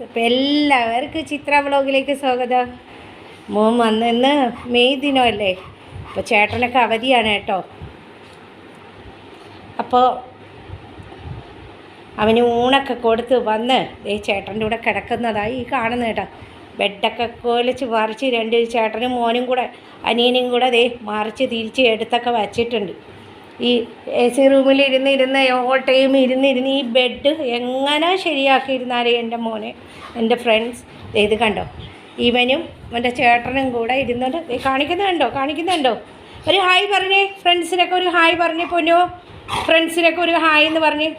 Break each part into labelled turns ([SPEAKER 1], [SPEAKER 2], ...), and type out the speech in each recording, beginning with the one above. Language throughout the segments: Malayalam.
[SPEAKER 1] അപ്പോൾ എല്ലാവർക്കും ചിത്ര വ്ളോഗിലേക്ക് സ്വാഗതം. മോൻ വന്നിന്ന് മെയ് ദിനമല്ലേ, അപ്പോൾ ചേട്ടനൊക്കെ അവധിയാണ് കേട്ടോ. അപ്പോൾ അവന് ഊണൊക്കെ കൊടുത്ത് വന്ന് ചേട്ടൻ്റെ കൂടെ കിടക്കുന്നതായി ഈ കാണുന്നത് കേട്ടോ. ബെഡൊക്കെ കൊലിച്ച് മറിച്ച് രണ്ട് ചേട്ടനും മോനും കൂടെ അനിയനും കൂടെ മറിച്ച് തിരിച്ച് എടുത്തൊക്കെ വച്ചിട്ടുണ്ട്. ഈ എ സി റൂമിലിരുന്ന് ഓൾ ടൈം ഇരുന്ന് ഈ ബെഡ് എങ്ങനെ ശരിയാക്കിയിരുന്നാലേ എൻ്റെ മോനെ എൻ്റെ ഫ്രണ്ട്സ് ഇത് കണ്ടോ, ഇവനും എൻ്റെ ചേട്ടനും കൂടെ ഇരുന്നുകൊണ്ട് കാണിക്കുന്നുണ്ടോ. ഒരു ഹായ് പറഞ്ഞേ ഫ്രണ്ട്സിനൊക്കെ, ഒരു ഹായ് പറഞ്ഞേ പൊന്നോ, ഫ്രണ്ട്സിനൊക്കെ ഒരു ഹായ് എന്ന് പറഞ്ഞ്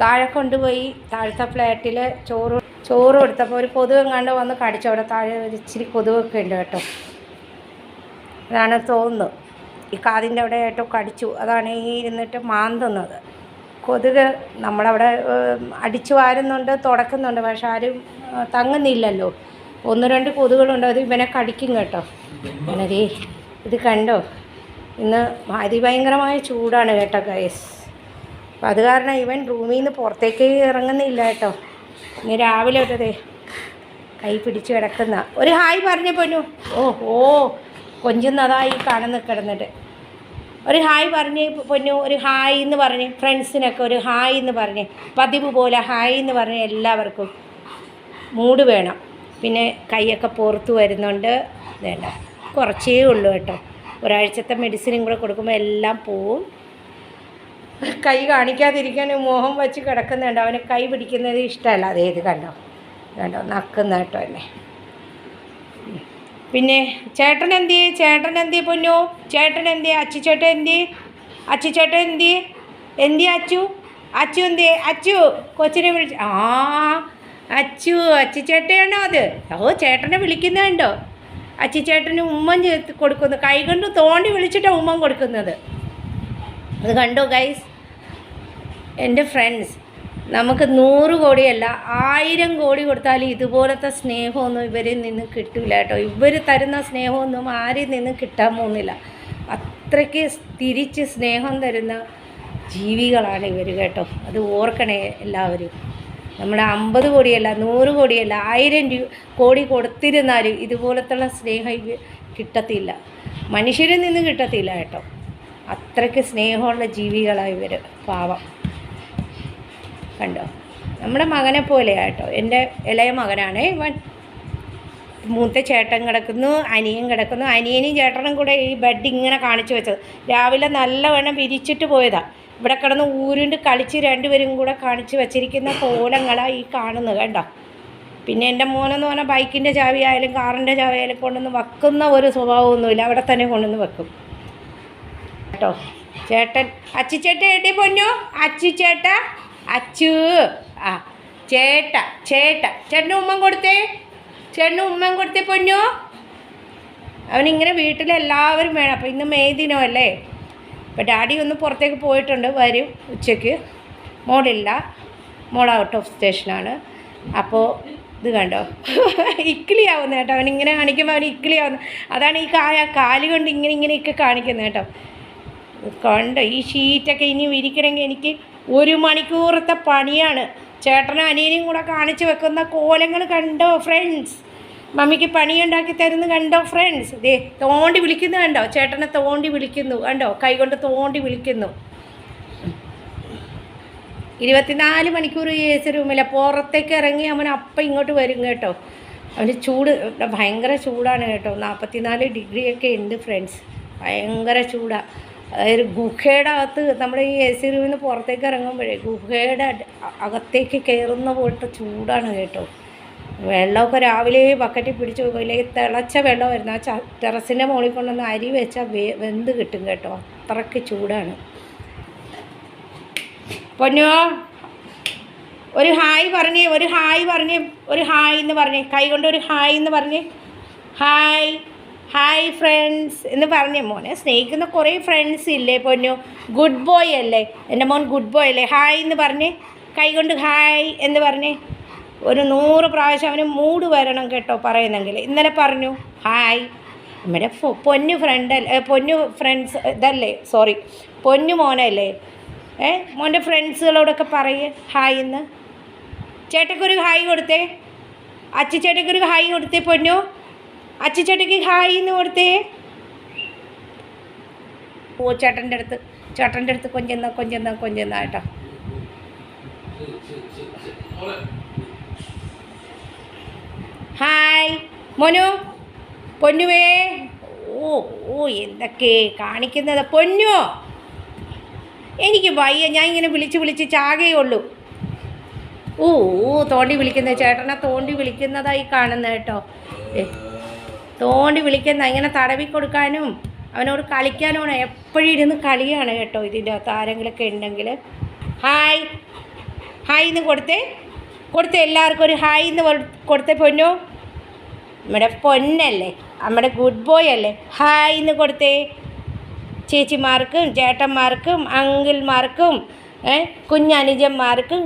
[SPEAKER 1] താഴെ കൊണ്ടുപോയി താഴത്തെ ഫ്ലാറ്റിൽ ചോറ് കൊടുത്തപ്പോൾ ഒരു കൊതുകെങ്ങാണ്ട് വന്ന് കടിച്ചവിടെ താഴെ ഇച്ചിരി കൊതുകൊക്കെ ഉണ്ട് കേട്ടോ. അതാണ് തോന്നുന്നു, ഈ കാതിൻ്റെ അവിടെ ആയിട്ടോ കടിച്ചു, അതാണ് ഈ ഇരുന്നിട്ട് മാന്തുന്നത്. കൊതുക് നമ്മളവിടെ അടിച്ചു വാരുന്നുണ്ട്, തുടക്കുന്നുണ്ട്, പക്ഷെ ആരും തങ്ങുന്നില്ലല്ലോ. 1-2 കൊതുകുകളുണ്ട്, അത് ഇവനെ കടിക്കും കേട്ടോ. അങ്ങനെ ഇത് കണ്ടോ, ഇന്ന് അതിഭയങ്കരമായ ചൂടാണ് കേട്ടോ ഗൈസ്. അപ്പം അത് കാരണം ഇവൻ റൂമിൽ നിന്ന് പുറത്തേക്ക് ഇറങ്ങുന്നില്ല കേട്ടോ. ഇനി രാവിലെ ഒരു കൈ പിടിച്ച് കിടക്കുന്ന ഒരു ഹായ് പറഞ്ഞു പൊന്നു. ഓ കൊഞ്ചുന്നതായി കിടന്നിട്ട് ഒരു ഹായ് പറഞ്ഞ് പൊന്നു, ഒരു ഹായ് എന്ന് പറഞ്ഞ് ഫ്രണ്ട്സിനൊക്കെ ഒരു ഹായ് എന്ന് പറഞ്ഞ് പതിവ് പോലെ ഹായ് എന്ന് പറഞ്ഞ് എല്ലാവർക്കും മൂഡ് വേണം. പിന്നെ കൈയൊക്കെ പുറത്ത് വരുന്നുണ്ട്, വേണ്ട കുറച്ചേ ഉള്ളൂ കേട്ടോ. ഒരാഴ്ചത്തെ മെഡിസിനും കൂടെ കൊടുക്കുമ്പോൾ എല്ലാം പോവും. കൈ കാണിക്കാതിരിക്കാൻ മോഹം വെച്ച് കിടക്കുന്നുണ്ട്. അവന് കൈ പിടിക്കുന്നത് ഇഷ്ടമല്ല. അതേത് കണ്ടോ നക്കുന്ന കേട്ടോ എന്നെ. പിന്നെ ചേട്ടൻ എന്തിയെ പൊന്നു, ചേട്ടൻ എന്തിയെ, അച്ചുചേട്ടൻ എന്തിയെ അച്ചു എന്തിയെ, അച്ചു കൊച്ചിനെ വിളിച്ച് അച്ചുചേട്ടയാണോ അത്? ചേട്ടനെ വിളിക്കുന്നുണ്ടോ? അച്ചുചേട്ടന് ഉമ്മൻ കൊടുക്കുന്നു, കൈ കൊണ്ട് തോണ്ടി വിളിച്ചിട്ടാണ് ഉമ്മൻ കൊടുക്കുന്നത്. അത് കണ്ടോ ഗൈസ്. എൻ്റെ ഫ്രണ്ട്സ്, നമുക്ക് 100 കോടിയല്ല 1000 കോടി കൊടുത്താലും ഇതുപോലത്തെ സ്നേഹമൊന്നും ഇവരിൽ നിന്ന് കിട്ടില്ല കേട്ടോ. ഇവർ തരുന്ന സ്നേഹമൊന്നും ആരിൽ നിന്നും കിട്ടാൻ പോകുന്നില്ല. അത്രയ്ക്ക് തിരിച്ച് സ്നേഹം തരുന്ന ജീവികളാണ് ഇവർ കേട്ടോ. അത് ഓർക്കണേ എല്ലാവരും. നമ്മൾ 50 കോടിയല്ല 100 കോടിയല്ല 1000 കോടി കൊടുത്തിരുന്നാലും ഇതുപോലത്തുള്ള സ്നേഹം കിട്ടത്തില്ല, മനുഷ്യരിൽ നിന്ന് കിട്ടത്തില്ല കേട്ടോ. അത്രയ്ക്ക് സ്നേഹമുള്ള ജീവികളാണ് ഇവർ, പാവം. കണ്ടോ, നമ്മുടെ മകനെ പോലെയാണ് കേട്ടോ. എൻ്റെ ഇളയ മകനാണ് ഇവൻ. മൂത്ത ചേട്ടൻ കിടക്കുന്നു, അനിയൻ കിടക്കുന്നു. അനിയനും ചേട്ടനും കൂടെ ഈ ബെഡ് ഇങ്ങനെ കാണിച്ചു വെച്ചത്. രാവിലെ നല്ലവണ്ണം വിരിച്ചിട്ട് പോയതാണ്. ഇവിടെ കിടന്ന് ഊരുണ്ട് കളിച്ച് രണ്ടുപേരും കൂടെ കാണിച്ച് വെച്ചിരിക്കുന്ന കോലങ്ങളാണ് ഈ കാണുന്നത് കണ്ടോ. പിന്നെ എൻ്റെ മോനെന്ന് പറഞ്ഞാൽ ബൈക്കിൻ്റെ ചാവി ആയാലും കാറിൻ്റെ ചാവി ആയാലും കൊണ്ടുവന്ന് വെക്കുന്ന ഒരു സ്വഭാവമൊന്നുമില്ല, അവിടെ തന്നെ കൊണ്ടുവന്ന് വെക്കും കേട്ടോ. ചേട്ടൻ അച്ചുചേട്ടൻ എട്ടി പൊന്നു, അച്ചുചേട്ട അച്ചു ചേട്ടന് ഉമ്മൻ കൊടുത്തേ പൊന്നു. അവനിങ്ങനെ വീട്ടിലെല്ലാവരും വേണം. അപ്പോൾ ഇന്ന് മെയ് ദിനമല്ലേ, അപ്പോൾ ഡാഡി ഒന്ന് പുറത്തേക്ക് പോയിട്ടുണ്ട്, വരും ഉച്ചയ്ക്ക്. മോളില്ല, മോൾ ഔട്ട് ഓഫ് സ്റ്റേഷനാണ്. അപ്പോൾ ഇത് കണ്ടോ ഇക്കിളിയാവുന്ന കേട്ടോ. അവനിങ്ങനെ കാണിക്കുമ്പോൾ അവൻ ഇക്കിളിയാവുന്നു. അതാണ് ഈ കാല് കൊണ്ട് ഇങ്ങനെയൊക്കെ കാണിക്കുന്നത് കേട്ടോ. കണ്ടോ, ഈ ഷീറ്റൊക്കെ ഇനി വിരിക്കണമെങ്കിൽ എനിക്ക് 1 മണിക്കൂറത്തെ പണിയാണ്. ചേട്ടനും അനിയനും കൂടെ കാണിച്ച് വെക്കുന്ന കോലങ്ങൾ കണ്ടോ ഫ്രണ്ട്സ്. മമ്മിക്ക് പണിയുണ്ടാക്കി തരുന്ന കണ്ടോ ഫ്രണ്ട്സ്. തോണ്ടി വിളിക്കുന്നത് കണ്ടോ, ചേട്ടനെ തോണ്ടി വിളിക്കുന്നു കണ്ടോ, കൈകൊണ്ട് തോണ്ടി വിളിക്കുന്നു. 24 മണിക്കൂർ എ സി റൂമില്ല, പുറത്തേക്ക് ഇറങ്ങി അവൻ അപ്പം ഇങ്ങോട്ട് വരും കേട്ടോ. അവന് ചൂട് ഭയങ്കര ചൂടാണ് കേട്ടോ. 44 ഡിഗ്രിയൊക്കെ ഉണ്ട് ഫ്രണ്ട്സ്, ഭയങ്കര ചൂടാണ്. അതായത് ഗുഹയുടെ അകത്ത് നമ്മൾ ഈ എ സി റൂമിൽ നിന്ന് പുറത്തേക്ക് ഇറങ്ങുമ്പോഴേ ഗുഹയുടെ അകത്തേക്ക് കയറുന്ന പോലത്തെ ചൂടാണ് കേട്ടോ. വെള്ളമൊക്കെ രാവിലെ ബക്കറ്റിൽ പിടിച്ച് വെക്കും, ഇല്ലെങ്കിൽ തിളച്ച വെള്ളം വരുന്ന ആ ടെറസിൻ്റെ മുകളിൽ കൊണ്ടുവന്ന് അരി വെച്ചാൽ വെന്ത് കിട്ടും കേട്ടോ. അത്രയ്ക്ക് ചൂടാണ്. പൊന്നോ ഒരു ഹായ് പറഞ്ഞേ, ഒരു ഹായ് എന്ന് പറഞ്ഞേ, കൈ കൊണ്ട് ഒരു ഹായ് എന്ന് പറഞ്ഞേ. ഹായ് ഫ്രണ്ട്സ് എന്ന് പറഞ്ഞേ. മോനെ സ്നേഹിക്കുന്ന കുറേ ഫ്രണ്ട്സ് ഇല്ലേ പൊന്നു, ഗുഡ് ബോയ് അല്ലേ എൻ്റെ മോൻ, ഗുഡ് ബോയ് അല്ലേ. ഹായ് എന്ന് പറഞ്ഞേ, കൈ കൊണ്ട് ഹായ് എന്ന് പറഞ്ഞേ. ഒരു 100 പ്രാവശ്യം അവന് മൂഡ് വരണം കേട്ടോ പറയുന്നെങ്കിൽ. ഇന്നലെ പറഞ്ഞു ഹായ്. നമ്മുടെ പൊന്നു ഫ്രണ്ട്സ് ഇതല്ലേ, സോറി പൊന്നു മോനല്ലേ, മോൻ്റെ ഫ്രണ്ട്സുകളോടൊക്കെ പറയേ ഹായ് എന്ന്. ചേട്ടക്കൊരു ഹായ് കൊടുത്തേ. അച്ചിച്ചേട്ടക്കൊരു ഹായ് കൊടുത്തേ പൊന്നു. അച്ചിച്ചേട്ടക്ക് ഹായ് എന്ന് കൊടുത്തേ. ഓ ചേട്ടൻ്റെ അടുത്ത് കൊഞ്ചെന്നാ കേട്ടോ. ഹായ് മോനു പൊന്നുവേ. ഓ ഓ എന്തൊക്കെ കാണിക്കുന്നത് പൊന്നു. എനിക്ക് വയ്യ, ഞാൻ ഇങ്ങനെ വിളിച്ച് ചാകയുള്ളൂ. ഓ തോണ്ടി വിളിക്കുന്ന ചേട്ടനെ തോണ്ടി വിളിക്കുന്നതായി കാണുന്നത് കേട്ടോ. തോണ്ടി വിളിക്കുന്ന ഇങ്ങനെ തടവി കൊടുക്കാനും അവനോട് കളിക്കാനുമാണ്. എപ്പോഴും ഇരുന്ന് കളിയാണ് കേട്ടോ ഇതിൻ്റെ അകത്ത് ആരെങ്കിലുമൊക്കെ ഉണ്ടെങ്കിൽ. ഹായ് ഹായ് എന്ന് കൊടുത്തേ എല്ലാവർക്കും ഒരു ഹായ് എന്ന് കൊടുത്തേ പൊന്നു. നമ്മുടെ പൊന്നല്ലേ, നമ്മുടെ ഗുഡ് ബോയ് അല്ലേ. ഹായ് എന്ന് കൊടുത്തേ. ചേച്ചിമാർക്കും ചേട്ടന്മാർക്കും അങ്കിൾമാർക്കും കുഞ്ഞനുജന്മാർക്കും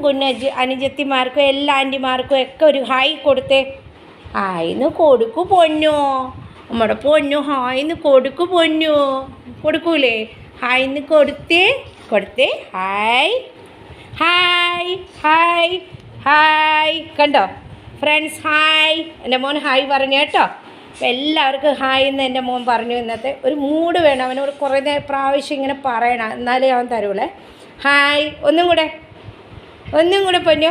[SPEAKER 1] അനുജത്തിമാർക്കും എല്ലാ ആൻറ്റിമാർക്കും ഒക്കെ ഒരു ഹായ് കൊടുത്തേ. ഹായ്ന്ന് കൊടുക്കൂ പൊന്നു. നമ്മുടെ പൊന്നു ഹായ്ന്ന് കൊടുക്കൂ പൊന്നു. കൊടുക്കൂലേ? ഹായ്ന്ന് കൊടുത്തേ. Hi hi hi hi. കണ്ടോ ഫ്രണ്ട്സ്? ഹായ്. എൻ്റെ മോൻ ഹായ് പറഞ്ഞു കേട്ടോ. അപ്പം എല്ലാവർക്കും ഹായ് എന്ന് എൻ്റെ മോൻ പറഞ്ഞു. ഇന്നത്തെ ഒരു മൂഡ് വേണം അവനോട്. കുറേ പ്രാവശ്യം ഇങ്ങനെ പറയണം, എന്നാലേ അവൻ തരൂളേ. ഹായ്. ഒന്നും കൂടെ പൊന്നു.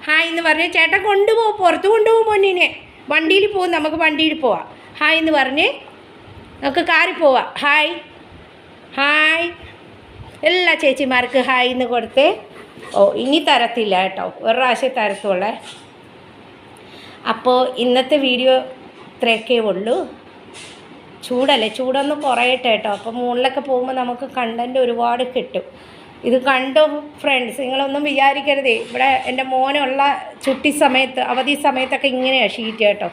[SPEAKER 1] ഹായ് എന്ന് പറഞ്ഞ് ചേട്ടൻ കൊണ്ടുപോകും, പുറത്ത് കൊണ്ടുപോകും പൊന്നിനെ. വണ്ടിയിൽ പോകും, നമുക്ക് വണ്ടിയിൽ പോവാം. ഹായ് എന്ന് പറഞ്ഞ് നമുക്ക് കാറിൽ പോവാം. ഹായ്. എല്ലാ ചേച്ചിമാർക്ക് ഹായ് എന്ന് കൊടുത്തേ. ഓ ഇനി തരത്തില്ല കേട്ടോ, ഒരു പ്രാവശ്യം തരത്തുള്ളേ. അപ്പോൾ ഇന്നത്തെ വീഡിയോ ഇത്രയൊക്കെ ഉള്ളൂ. ചൂടല്ലേ, ചൂടൊന്ന് കുറയട്ടെ കേട്ടോ. അപ്പോൾ മുകളിലൊക്കെ പോകുമ്പോൾ നമുക്ക് കണ്ടൻറ്റ് ഒരുപാട് കിട്ടും. ഇത് കണ്ടോ ഫ്രണ്ട്സ്? നിങ്ങളൊന്നും വിചാരിക്കരുതേ. ഇവിടെ എൻ്റെ മോനുള്ള ചുട്ടി സമയത്ത്, അവധി സമയത്തൊക്കെ ഇങ്ങനെയാണ് ഷീറ്റ് കേട്ടോ.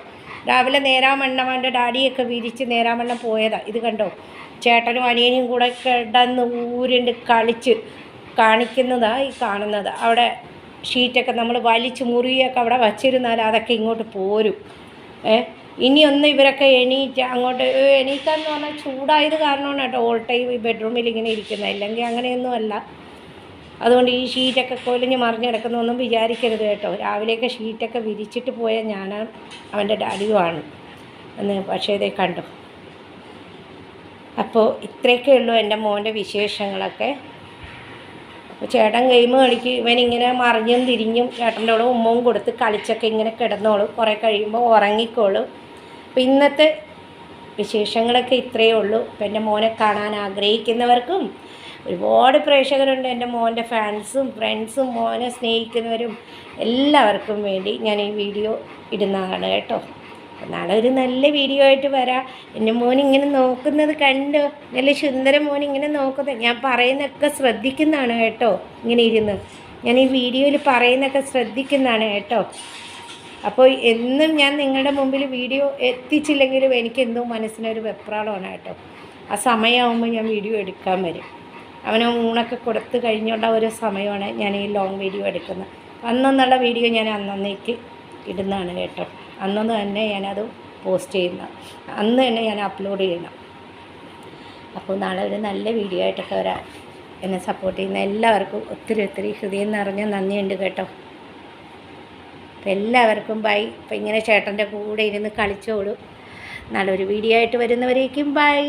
[SPEAKER 1] രാവിലെ നേരാമണ്ണം അവൻ്റെ ഡാഡിയൊക്കെ വിരിച്ച് നേരാമണ്ണം പോയതാണ്. ഇത് കണ്ടോ, ചേട്ടനും അനിയനും കൂടെ കിടന്ന് ഊരുണ്ട് കളിച്ച് കാണിക്കുന്നതാണ് ഈ കാണുന്നത്. അവിടെ ഷീറ്റൊക്കെ നമ്മൾ വലിച്ച് മുറിയൊക്കെ അവിടെ വച്ചിരുന്നാൽ അതൊക്കെ ഇങ്ങോട്ട് പോരും. ഇനിയൊന്നും ഇവരൊക്കെ അങ്ങോട്ട് എണീക്കാന്ന് പറഞ്ഞാൽ ചൂടായത് കാരണമാണ് കേട്ടോ ഓൾ ടൈം ഈ ബെഡ്റൂമിൽ ഇങ്ങനെ ഇരിക്കുന്നത്. ഇല്ലെങ്കിൽ അങ്ങനെയൊന്നും അല്ല. അതുകൊണ്ട് ഈ ഷീറ്റൊക്കെ കൊലിഞ്ഞ് മറിഞ്ഞെടുക്കുന്നൊന്നും വിചാരിക്കരുത് കേട്ടോ. രാവിലെയൊക്കെ ഷീറ്റൊക്കെ വിരിച്ചിട്ട് പോയ ഞാൻ അവൻ്റെ ഡാഡിയുമാണ് എന്ന്. പക്ഷേ ഇതേ കണ്ടു. അപ്പോൾ ഇത്രയൊക്കെ ഉള്ളൂ എൻ്റെ മോൻ്റെ വിശേഷങ്ങളൊക്കെ. അപ്പോൾ ചേട്ടൻ ഗെയിം കളിക്കും. ഇവനിങ്ങനെ മറിഞ്ഞും തിരിഞ്ഞും ചേട്ടൻ്റെ കൂടെ ഉമ്മവും കൊടുത്ത് കളിച്ചൊക്കെ ഇങ്ങനെ കിടന്നോളും. കുറേ കഴിയുമ്പോൾ ഉറങ്ങിക്കോളും. അപ്പോൾ ഇന്നത്തെ വിശേഷങ്ങളൊക്കെ ഇത്രയേ ഉള്ളൂ. അപ്പോൾ എൻ്റെ മോനെ കാണാൻ ആഗ്രഹിക്കുന്നവർക്കും ഒരുപാട് പ്രേക്ഷകരുണ്ട്. എൻ്റെ മോൻ്റെ ഫാൻസും ഫ്രണ്ട്സും മോനെ സ്നേഹിക്കുന്നവരും എല്ലാവർക്കും വേണ്ടി ഞാൻ ഈ വീഡിയോ ഇടുന്നതാണ് കേട്ടോ. നാളെ ഒരു നല്ല വീഡിയോ ആയിട്ട് വരാം. എൻ്റെ മോനിങ്ങനെ നോക്കുന്നത് കണ്ടോ, നല്ല സുന്ദര മോനിങ്ങനെ നോക്കുന്നത്. ഞാൻ പറയുന്നതൊക്കെ ശ്രദ്ധിക്കുന്നതാണ് കേട്ടോ. ഇങ്ങനെ ഇരുന്ന് ഞാൻ ഈ വീഡിയോയിൽ പറയുന്നതൊക്കെ ശ്രദ്ധിക്കുന്നതാണ് കേട്ടോ. അപ്പോൾ എന്നും ഞാൻ നിങ്ങളുടെ മുമ്പിൽ വീഡിയോ എത്തിച്ചില്ലെങ്കിലും എനിക്കെന്തോ മനസ്സിനൊരു വെപ്രാളമാണ് കേട്ടോ. ആ സമയമാകുമ്പോൾ ഞാൻ വീഡിയോ എടുക്കാൻ വരും. അവന് ഊണൊക്കെ കൊടുത്ത് കഴിഞ്ഞുള്ള ഒരു സമയമാണ് ഞാൻ ഈ ലോങ് വീഡിയോ എടുക്കുന്നത്. അന്നെന്നുള്ള വീഡിയോ ഞാൻ അന്നേക്ക് ഇടുന്നതാണ് കേട്ടോ. അന്നു തന്നെ ഞാനത് പോസ്റ്റ് ചെയ്യുന്ന, അന്ന് തന്നെ ഞാൻ അപ്ലോഡ് ചെയ്യണം. അപ്പോൾ നാളെ ഒരു നല്ല വീഡിയോ ആയിട്ടൊക്കെ വരാം. എന്നെ സപ്പോർട്ട് ചെയ്യുന്ന എല്ലാവർക്കും ഒത്തിരി ഹൃദയം നിറഞ്ഞ നന്ദിയുണ്ട് കേട്ടോ. അപ്പോൾ എല്ലാവർക്കും ബൈ. അപ്പോൾ ഇങ്ങനെ ചേട്ടൻ്റെ കൂടെ ഇരുന്ന് കളിച്ചോളൂ. നല്ലൊരു വീഡിയോ ആയിട്ട് വരുന്നവരേക്കും ബൈ.